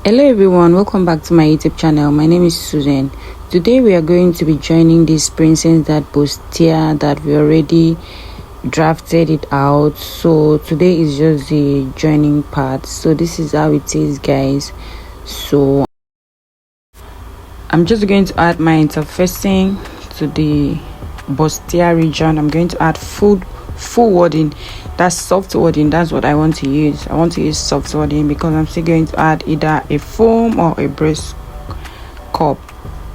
Hello everyone, welcome back to my YouTube channel. My name is Susan. Today we are going to be joining this princess that Bustier that we already drafted it out. So today is just the joining part. So this is how it is, guys. So I'm just going to add my interfacing to the Bustier region. I'm going to add full wording. That's soft wording. That's what I want to use. I want to use soft wording because I'm still going to add either a foam or a breast cup.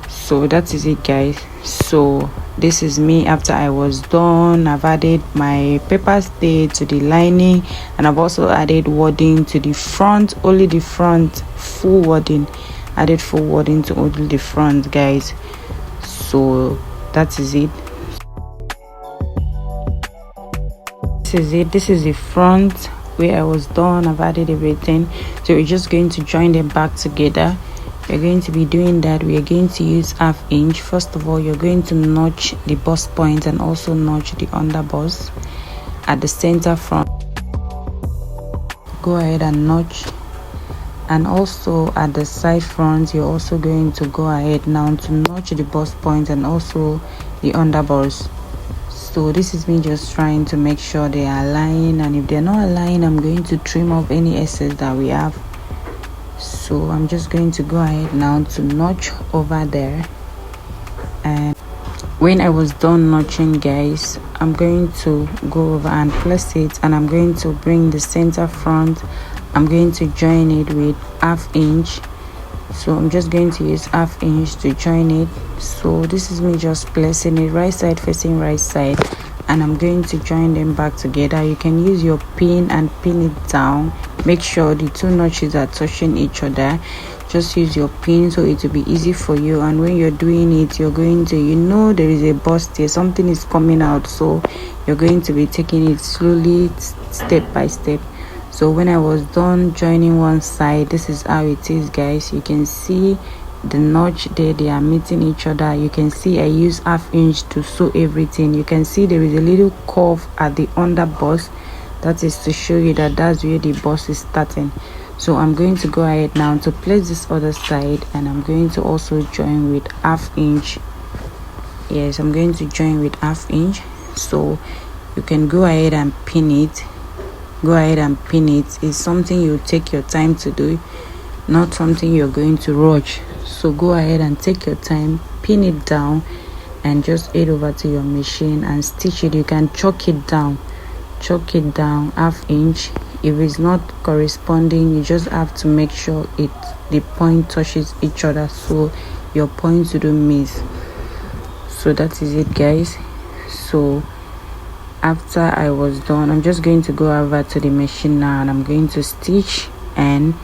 So that is it, guys. So this is me after I was done. I've added my paper stay to the lining, and I've also added wording to the front. Only the front, full wording. Added full wording to only the front, guys. So that is it. This is the front where I was done. I've added everything, so we're just going to join them back together. We're going to be doing that. We are going to use 1/2 inch. First of all, you're going to notch the bust point and also notch the under bust at the center front. Go ahead and notch, and also at the side front you're also going to go ahead now to notch the bust point and also the under bust. So this is me just trying to make sure they are aligned, and if they're not aligned, I'm going to trim off any excess that we have. So I'm just going to go ahead now to notch over there. And when I was done notching, guys, I'm going to go over and place it, and I'm going to bring the center front. I'm going to join it with 1/2 inch. So I'm just going to use 1/2 inch to join it. So this is me just placing it right side facing right side, and I'm going to join them back together. You can use your pin and pin it down. Make sure the two notches are touching each other. Just use your pin so it will be easy for you, and when you're doing it, you're going to, there is a bust here, something is coming out, so you're going to be taking it slowly, step by step. So when I was done joining one side, this is how it is, guys. You can see the notch there, they are meeting each other. You can see I use 1/2 inch to sew everything. You can see there is a little curve at the under bust. That is to show you that that's where the bust is starting. So I'm going to go ahead now to place this other side, and I'm going to also join with 1/2 inch. Yes, I'm going to join with 1/2 inch. So you can go ahead and pin it. It's something you take your time to do, not something you're going to rush. So go ahead and take your time, pin it down, and just head over to your machine and stitch it. You can chalk it down 1/2 inch. If it's not corresponding, you just have to make sure the point touches each other so your points don't miss. So that is it, guys. So after I was done, I'm just going to go over to the machine now, and I'm going to stitch, and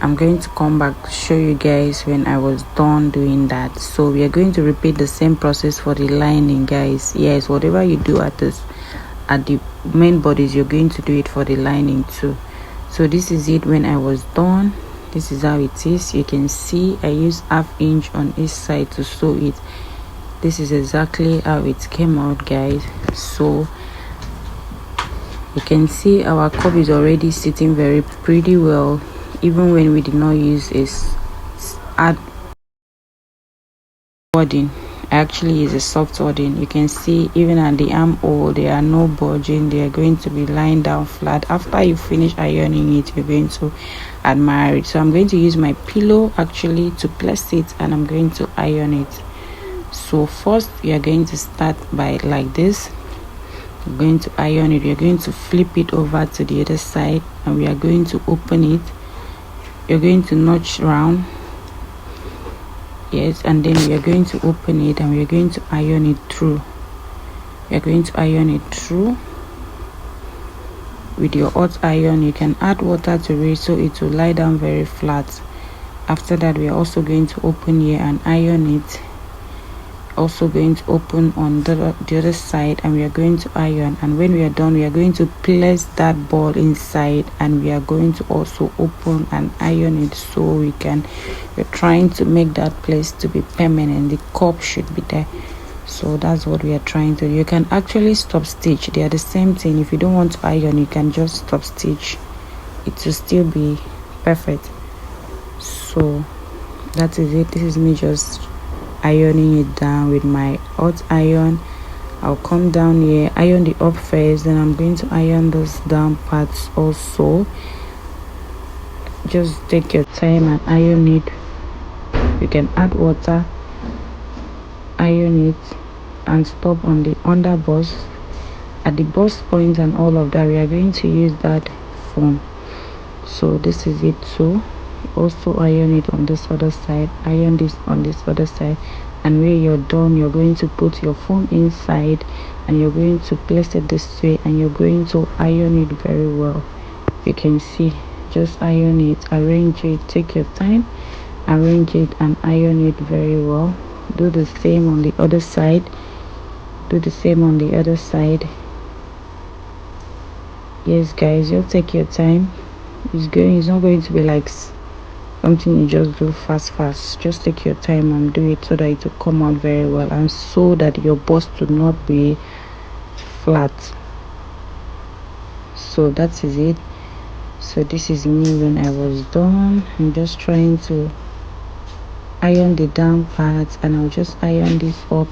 I'm going to come back to show you guys when I was done doing that. So we are going to repeat the same process for the lining, guys. Yes, whatever you do at the main bodies, you're going to do it for the lining too. So this is it when I was done. This is how it is. You can see I use 1/2 inch on each side to sew it. This is exactly how it came out, guys. So you can see our cup is already sitting very pretty well, even when we did not use add wording. I actually use a soft wording. You can see even at the armhole there are no budging. They are going to be lying down flat. After you finish ironing it, you're going to admire it. So I'm going to use my pillow actually to place it, and I'm going to iron it. So first we are going to start by like this. We're going to iron it. We're going to flip it over to the other side, and we are going to open it. You're going to notch round, yes, and then we are going to open it, and we are going to iron it through. We are going to iron it through with your hot iron. You can add water to it so it will lie down very flat. After that, we are also going to open here and iron it. Also going to open on the other side, and we are going to iron, and when we are done, we are going to place that ball inside, and we are going to also open and iron it so we're trying to make that place to be permanent. The cup should be there. So that's what we are trying to do. You can actually stop stitch. They are the same thing. If you don't want to iron, you can just stop stitch. It will still be perfect. So that is it. This is me just ironing it down with my hot iron. I'll come down here, iron the up first, then I'm going to iron those down parts also. Just take your time and iron it. You can add water, iron it, and stop on the under bust. At the bust point and all of that, we are going to use that foam. So this is it. So also iron it on this other side, iron this on this other side, and when you're done, you're going to put your foam inside and you're going to place it this way, and you're going to iron it very well. You can see, just iron it, arrange it, take your time, arrange it and iron it very well. Do the same on the other side, do the same on the other side. Yes guys, you'll take your time. It's not going to be like something you just do fast. Just take your time and do it so that it will come out very well, and so that your bust will not be flat. So that is it. So this is me when I was done. I'm just trying to iron the down part, and I'll just iron this up,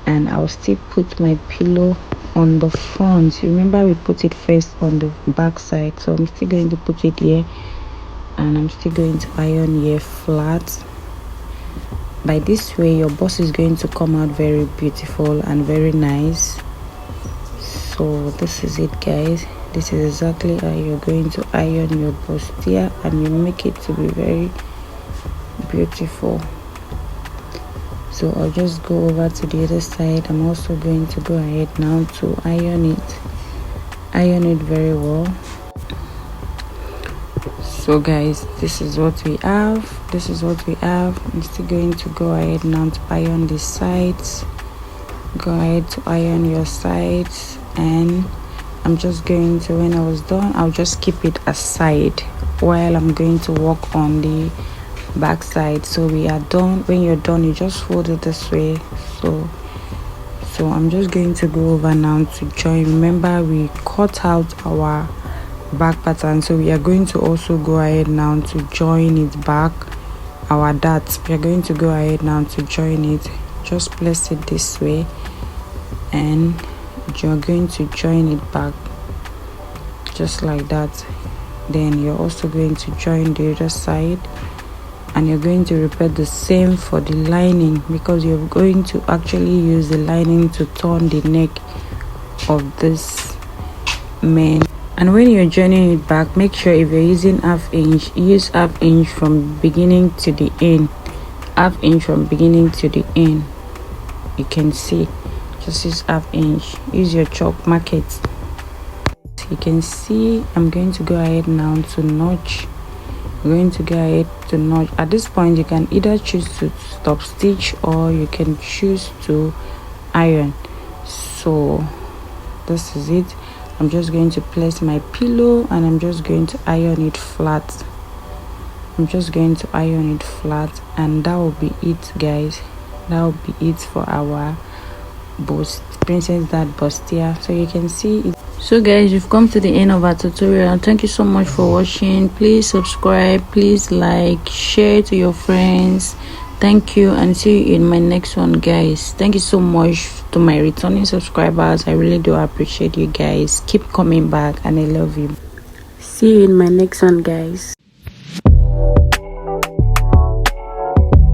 and I'll still put my pillow on the front. Remember, we put it first on the back side, so I'm still going to put it here, and I'm still going to iron here flat. By this way, your bust is going to come out very beautiful and very nice. So this is it guys. This is exactly how you're going to iron your bustier, and you make it to be very beautiful. So I'll just go over to the other side. I'm also going to go ahead now to iron it very well. So guys, this is what we have. I'm still going to go ahead now to iron the sides. Go ahead to iron your sides, and I'm just going to, when I was done, I'll just keep it aside while I'm going to work on the back side. So we are done. When you're done, you just fold it this way. So I'm just going to go over now to join. Remember, we cut out our back pattern, so we are going to also go ahead now to join it back. Our darts, we are going to go ahead now to join it. Just place it this way, and you're going to join it back just like that. Then you're also going to join the other side, and you're going to repeat the same for the lining, because you're going to actually use the lining to turn the neck of this man. And when you're joining it back, make sure if you're using half inch, use half inch from beginning to the end. Half inch from beginning to the end. You can see, just use half inch. Use your chalk, mark it. You can see I'm going to go ahead now to notch. I'm going to go ahead to notch. At this point, you can either choose to stop stitch, or you can choose to iron. So this is it. I'm just going to place my pillow, and I'm just going to iron it flat. I'm just going to iron it flat, and that will be it guys. That will be it for our princess dart bustier. So you can see it. So guys, you've come to the end of our tutorial. Thank you so much for watching. Please subscribe, please like, share to your friends. Thank you, and see you in my next one guys. Thank you so much to my returning subscribers. I really do appreciate you guys. Keep coming back, and I love you. See you in my next one guys.